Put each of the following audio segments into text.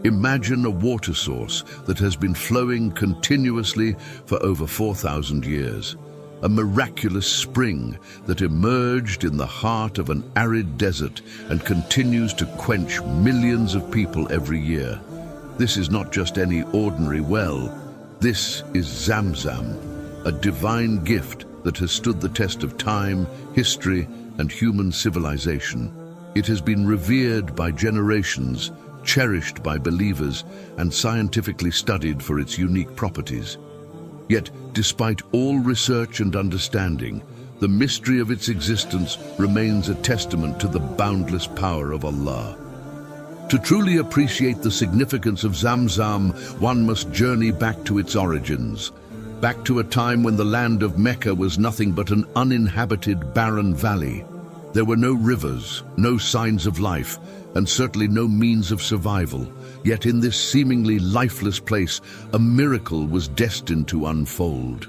Imagine a water source that has been flowing continuously for over 4,000 years. A miraculous spring that emerged in the heart of an arid desert and continues to quench millions of people every year. This is not just any ordinary well. This is Zamzam, a divine gift that has stood the test of time, history, and human civilization. It has been revered by generations, cherished by believers, and scientifically studied for its unique properties. Yet, despite all research and understanding, the mystery of its existence remains a testament to the boundless power of Allah. To truly appreciate the significance of Zamzam, one must journey back to its origins, back to a time when the land of Mecca was nothing but an uninhabited, barren valley. There were no rivers, no signs of life, and certainly no means of survival. Yet in this seemingly lifeless place, a miracle was destined to unfold.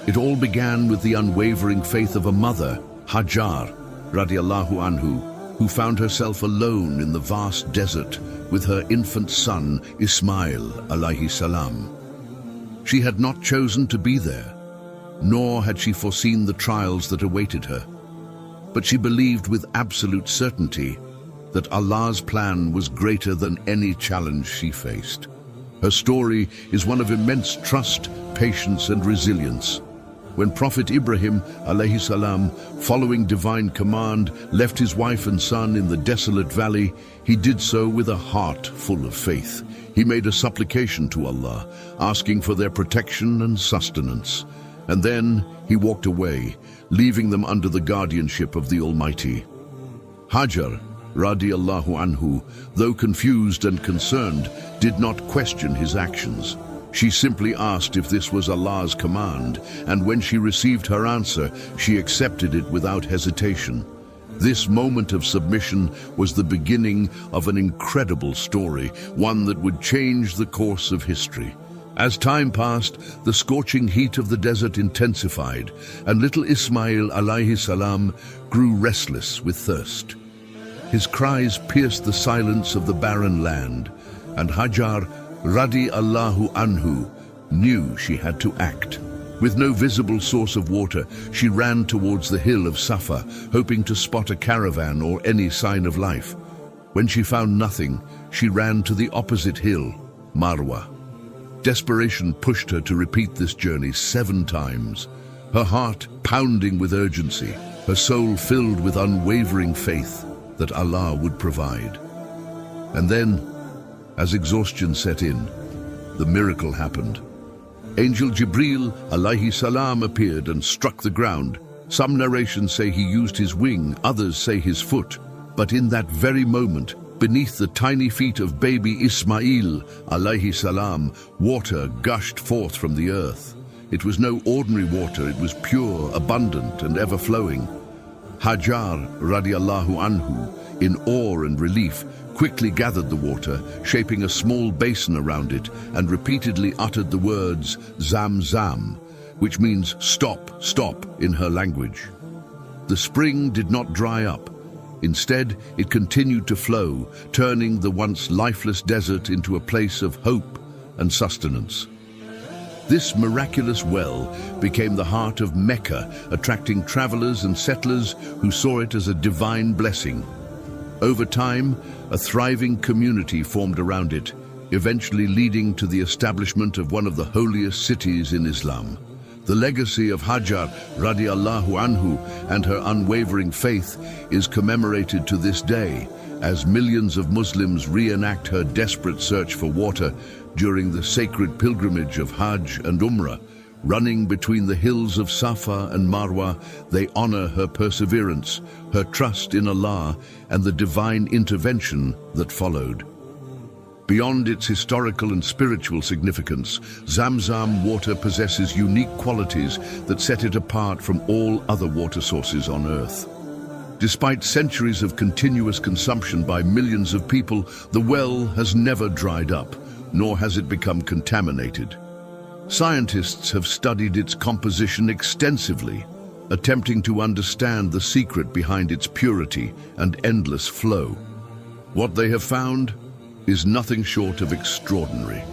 It all began with the unwavering faith of a mother, Hajar, radiallahu anhu, who found herself alone in the vast desert with her infant son, Ismail, alayhi salam. She had not chosen to be there, nor had she foreseen the trials that awaited her. But she believed with absolute certainty that Allah's plan was greater than any challenge she faced. Her story is one of immense trust, patience, and resilience. When Prophet Ibrahim, alayhi salam, following divine command, left his wife and son in the desolate valley, he did so with a heart full of faith. He made a supplication to Allah, asking for their protection and sustenance. And then he walked away, leaving them under the guardianship of the Almighty. Hajar, radiallahu anhu, though confused and concerned, did not question his actions. She simply asked if this was Allah's command, and when she received her answer, she accepted it without hesitation. This moment of submission was the beginning of an incredible story, one that would change the course of history. As time passed, the scorching heat of the desert intensified, and little Ismail alayhi salam grew restless with thirst. His cries pierced the silence of the barren land, and Hajar, radiallahu anhu, knew she had to act. With no visible source of water, she ran towards the hill of Safa, hoping to spot a caravan or any sign of life. When she found nothing, she ran to the opposite hill, Marwa. Desperation pushed her to repeat this journey 7 times, her heart pounding with urgency, her soul filled with unwavering faith that Allah would provide. And then, as exhaustion set in, the miracle happened. Angel Jibril alayhi salam appeared and struck the ground. Some narrations say he used his wing, others say his foot. But in that very moment, beneath the tiny feet of baby Ismail alayhi salam, water gushed forth from the earth. It was no ordinary water, it was pure, abundant, and ever-flowing. Hajar, radiallahu anhu, in awe and relief, quickly gathered the water, shaping a small basin around it, and repeatedly uttered the words Zamzam, which means stop, stop in her language. The spring did not dry up. Instead, it continued to flow, turning the once lifeless desert into a place of hope and sustenance. This miraculous well became the heart of Mecca, attracting travelers and settlers who saw it as a divine blessing. Over time, a thriving community formed around it, eventually leading to the establishment of one of the holiest cities in Islam. The legacy of Hajar radiallahu anhu and her unwavering faith is commemorated to this day, as millions of Muslims reenact her desperate search for water during the sacred pilgrimage of Hajj and Umrah. Running between the hills of Safa and Marwa, they honor her perseverance, her trust in Allah, and the divine intervention that followed. Beyond its historical and spiritual significance, Zamzam water possesses unique qualities that set it apart from all other water sources on Earth. Despite centuries of continuous consumption by millions of people, the well has never dried up, nor has it become contaminated. Scientists have studied its composition extensively, attempting to understand the secret behind its purity and endless flow. What they have found? is nothing short of extraordinary.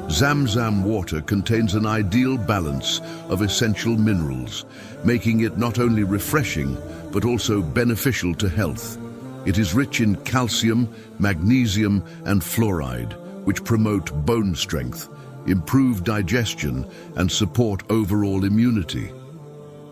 Zamzam water contains an ideal balance of essential minerals, making it not only refreshing, but also beneficial to health. It is rich in calcium, magnesium, and fluoride, which promote bone strength, improve digestion, and support overall immunity.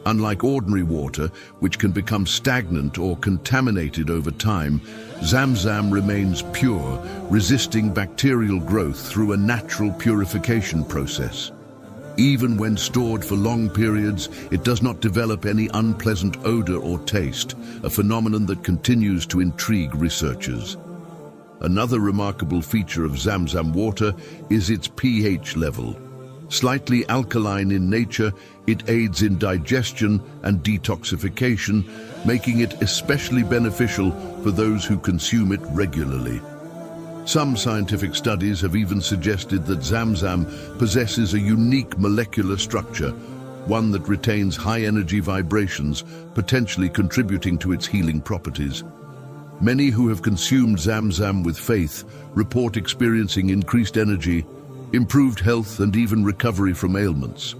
Unlike ordinary water, which can become stagnant or contaminated over time, Zamzam remains pure, resisting bacterial growth through a natural purification process. Even when stored for long periods, it does not develop any unpleasant odor or taste, a phenomenon that continues to intrigue researchers. Another remarkable feature of Zamzam water is its pH level. Slightly alkaline in nature, it aids in digestion and detoxification, making it especially beneficial for those who consume it regularly. Some scientific studies have even suggested that Zamzam possesses a unique molecular structure, one that retains high-energy vibrations, potentially contributing to its healing properties. Many who have consumed Zamzam with faith report experiencing increased energy, improved health, and even recovery from ailments.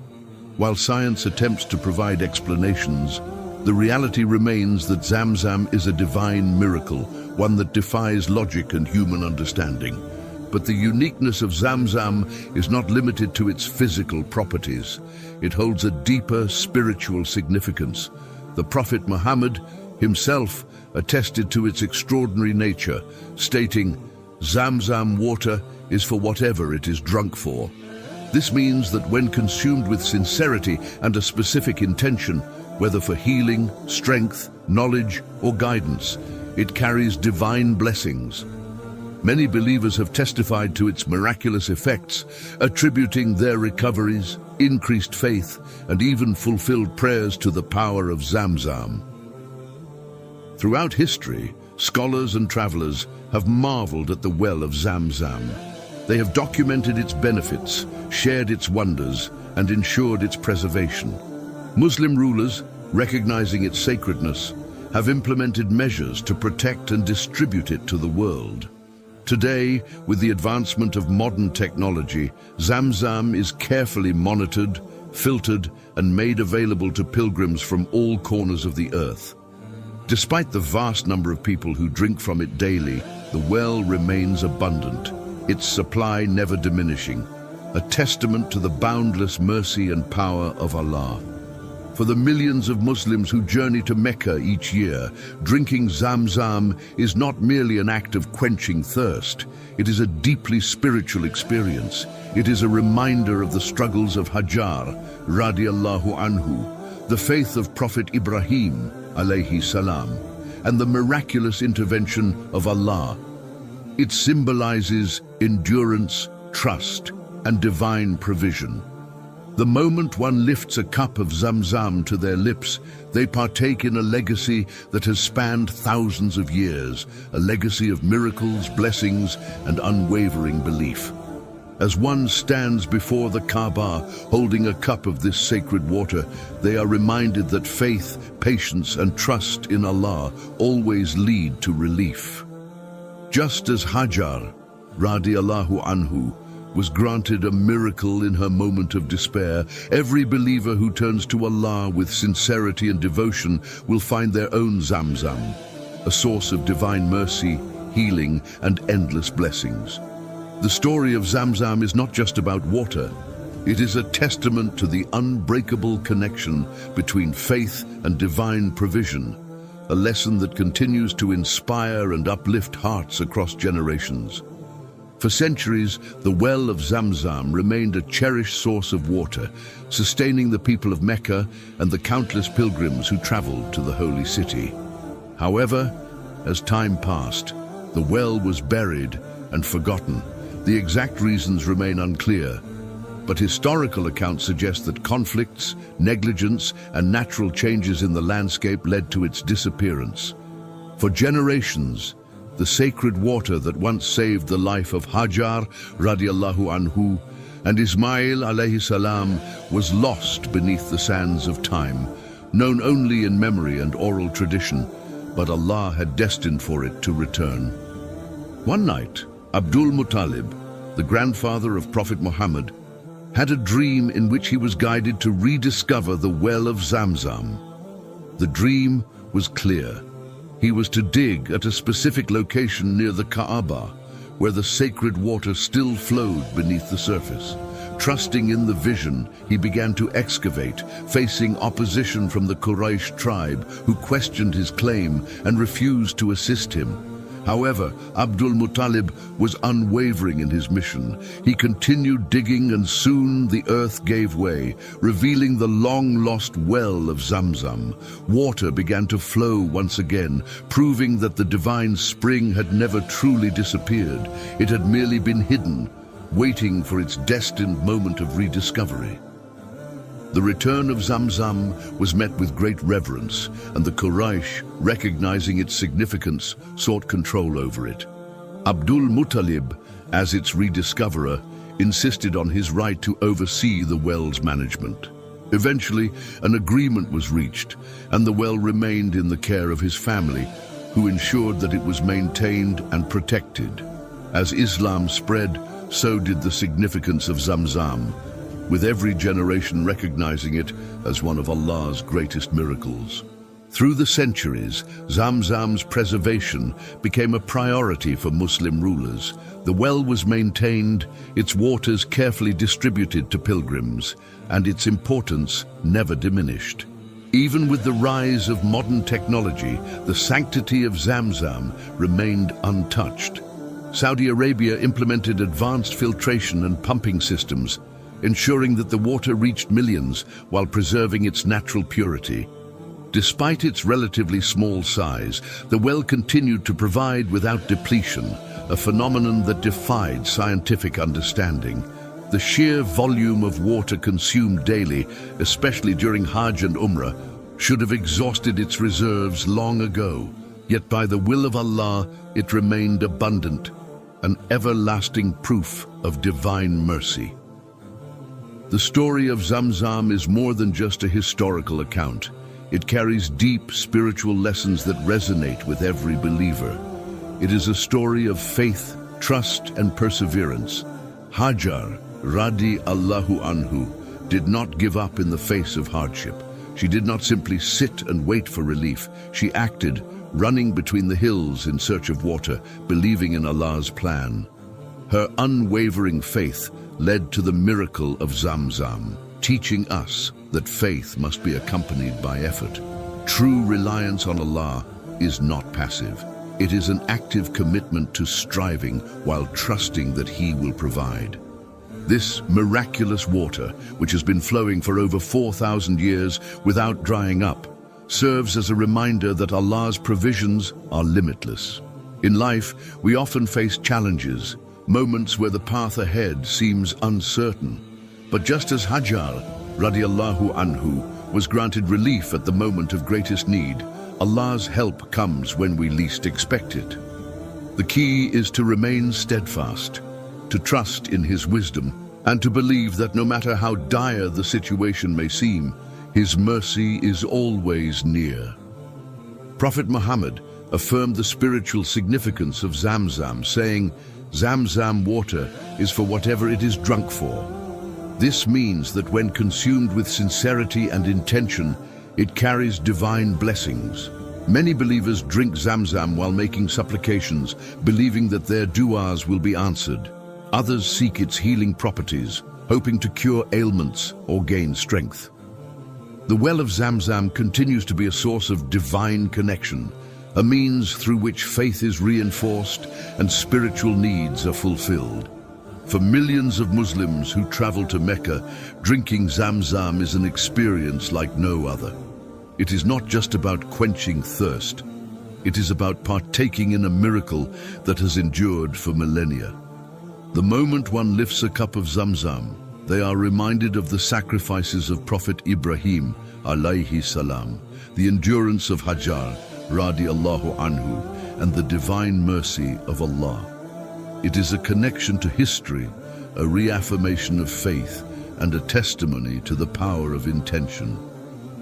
While science attempts to provide explanations, the reality remains that Zamzam is a divine miracle, one that defies logic and human understanding. But the uniqueness of Zamzam is not limited to its physical properties. It holds a deeper spiritual significance. The Prophet Muhammad himself attested to its extraordinary nature, stating, "Zamzam water is for whatever it is drunk for." This means that when consumed with sincerity and a specific intention, whether for healing, strength, knowledge, or guidance, it carries divine blessings. Many believers have testified to its miraculous effects, attributing their recoveries, increased faith, and even fulfilled prayers to the power of Zamzam. Throughout history, scholars and travelers have marveled at the well of Zamzam. They have documented its benefits, shared its wonders, and ensured its preservation. Muslim rulers, recognizing its sacredness, have implemented measures to protect and distribute it to the world. Today, with the advancement of modern technology, Zamzam is carefully monitored, filtered, and made available to pilgrims from all corners of the earth. Despite the vast number of people who drink from it daily, the well remains abundant, its supply never diminishing, a testament to the boundless mercy and power of Allah. For the millions of Muslims who journey to Mecca each year, drinking Zamzam is not merely an act of quenching thirst. It is a deeply spiritual experience. It is a reminder of the struggles of Hajar, radiallahu anhu, the faith of Prophet Ibrahim, alayhi salam, and the miraculous intervention of Allah. It symbolizes endurance, trust, and divine provision. The moment one lifts a cup of Zamzam to their lips, they partake in a legacy that has spanned thousands of years, a legacy of miracles, blessings, and unwavering belief. As one stands before the Kaaba holding a cup of this sacred water, they are reminded that faith, patience, and trust in Allah always lead to relief. Just as Hajar, radiallahu anhu, was granted a miracle in her moment of despair, every believer who turns to Allah with sincerity and devotion will find their own Zamzam, a source of divine mercy, healing, and endless blessings. The story of Zamzam is not just about water. It is a testament to the unbreakable connection between faith and divine provision, a lesson that continues to inspire and uplift hearts across generations. For centuries, the well of Zamzam remained a cherished source of water, sustaining the people of Mecca and the countless pilgrims who traveled to the holy city. However, as time passed, the well was buried and forgotten. The exact reasons remain unclear, but historical accounts suggest that conflicts, negligence, and natural changes in the landscape led to its disappearance. For generations, the sacred water that once saved the life of Hajar radiallahu anhu and Ismail alayhi salam was lost beneath the sands of time, known only in memory and oral tradition, but Allah had destined for it to return. One night, Abdul Muttalib, the grandfather of Prophet Muhammad, had a dream in which he was guided to rediscover the well of Zamzam. The dream was clear. He was to dig at a specific location near the Kaaba, where the sacred water still flowed beneath the surface. Trusting in the vision, he began to excavate, facing opposition from the Quraysh tribe, who questioned his claim and refused to assist him. However, Abdul Muttalib was unwavering in his mission. He continued digging, and soon the earth gave way, revealing the long-lost well of Zamzam. Water began to flow once again, proving that the divine spring had never truly disappeared. It had merely been hidden, waiting for its destined moment of rediscovery. The return of Zamzam was met with great reverence, and the Quraysh, recognizing its significance, sought control over it. Abdul Muttalib, as its rediscoverer, insisted on his right to oversee the well's management. Eventually, an agreement was reached, and the well remained in the care of his family, who ensured that it was maintained and protected. As Islam spread, so did the significance of Zamzam, with every generation recognizing it as one of Allah's greatest miracles. Through the centuries, Zamzam's preservation became a priority for Muslim rulers. The well was maintained, its waters carefully distributed to pilgrims, and its importance never diminished. Even with the rise of modern technology, the sanctity of Zamzam remained untouched. Saudi Arabia implemented advanced filtration and pumping systems, ensuring that the water reached millions while preserving its natural purity. Despite its relatively small size, the well continued to provide without depletion, a phenomenon that defied scientific understanding. The sheer volume of water consumed daily, especially during Hajj and Umrah, should have exhausted its reserves long ago. Yet by the will of Allah, it remained abundant, an everlasting proof of divine mercy. The story of Zamzam is more than just a historical account. It carries deep spiritual lessons that resonate with every believer. It is a story of faith, trust, and perseverance. Hajar, radiallahu anhu, did not give up in the face of hardship. She did not simply sit and wait for relief. She acted, running between the hills in search of water, believing in Allah's plan. Her unwavering faith led to the miracle of Zamzam, teaching us that faith must be accompanied by effort. True reliance on Allah is not passive. It is an active commitment to striving while trusting that He will provide. This miraculous water, which has been flowing for over 4,000 years without drying up, serves as a reminder that Allah's provisions are limitless. In life, we often face challenges, moments where the path ahead seems uncertain. But just as Hajar, radiallahu anhu, was granted relief at the moment of greatest need, Allah's help comes when we least expect it. The key is to remain steadfast, to trust in His wisdom, and to believe that no matter how dire the situation may seem, His mercy is always near. Prophet Muhammad affirmed the spiritual significance of Zamzam, saying, "Zamzam water is for whatever it is drunk for." This means that when consumed with sincerity and intention, it carries divine blessings. Many believers drink Zamzam while making supplications, believing that their du'as will be answered. Others seek its healing properties, hoping to cure ailments or gain strength. The well of Zamzam continues to be a source of divine connection, a means through which faith is reinforced and spiritual needs are fulfilled. For millions of Muslims who travel to Mecca, drinking Zamzam is an experience like no other. It is not just about quenching thirst. It is about partaking in a miracle that has endured for millennia. The moment one lifts a cup of Zamzam, they are reminded of the sacrifices of Prophet Ibrahim, alayhi salam, the endurance of Hajar, radiallahu anhu, and the divine mercy of Allah. It is a connection to history, a reaffirmation of faith, and a testimony to the power of intention.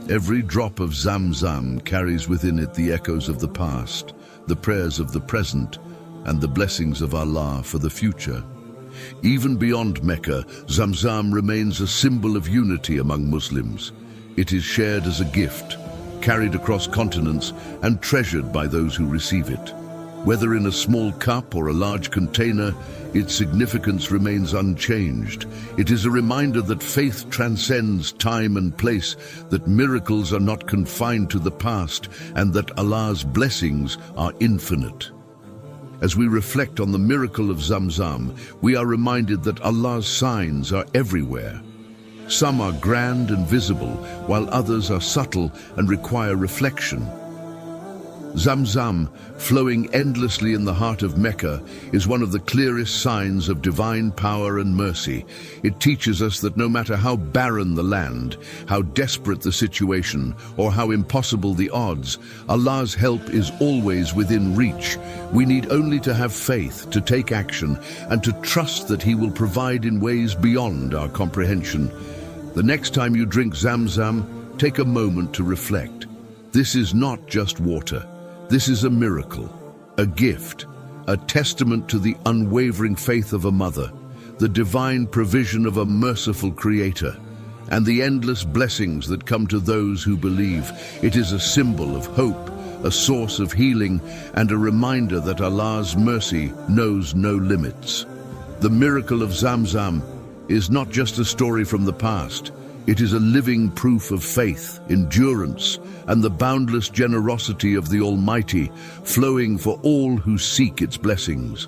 Every drop of Zamzam carries within it the echoes of the past, the prayers of the present, and the blessings of Allah for the future. Even beyond Mecca, Zamzam remains a symbol of unity among Muslims. It is shared as a gift, carried across continents, and treasured by those who receive it. Whether in a small cup or a large container, its significance remains unchanged. It is a reminder that faith transcends time and place, that miracles are not confined to the past, and that Allah's blessings are infinite. As we reflect on the miracle of Zamzam, we are reminded that Allah's signs are everywhere. Some are grand and visible, while others are subtle and require reflection. Zamzam, flowing endlessly in the heart of Mecca, is one of the clearest signs of divine power and mercy. It teaches us that no matter how barren the land, how desperate the situation, or how impossible the odds, Allah's help is always within reach. We need only to have faith, to take action, and to trust that He will provide in ways beyond our comprehension. The next time you drink Zamzam, take a moment to reflect. This is not just water. This is a miracle, a gift, a testament to the unwavering faith of a mother, the divine provision of a merciful Creator, and the endless blessings that come to those who believe. It is a symbol of hope, a source of healing, and a reminder that Allah's mercy knows no limits. The miracle of Zamzam is not just a story from the past. It is a living proof of faith, endurance, and the boundless generosity of the Almighty, flowing for all who seek its blessings.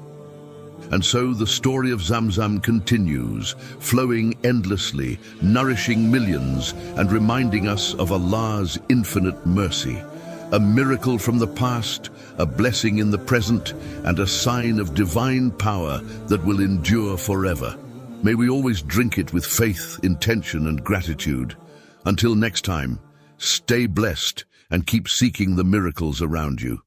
And so the story of Zamzam continues, flowing endlessly, nourishing millions, and reminding us of Allah's infinite mercy. A miracle from the past, a blessing in the present, and a sign of divine power that will endure forever. May we always drink it with faith, intention, and gratitude. Until next time, stay blessed and keep seeking the miracles around you.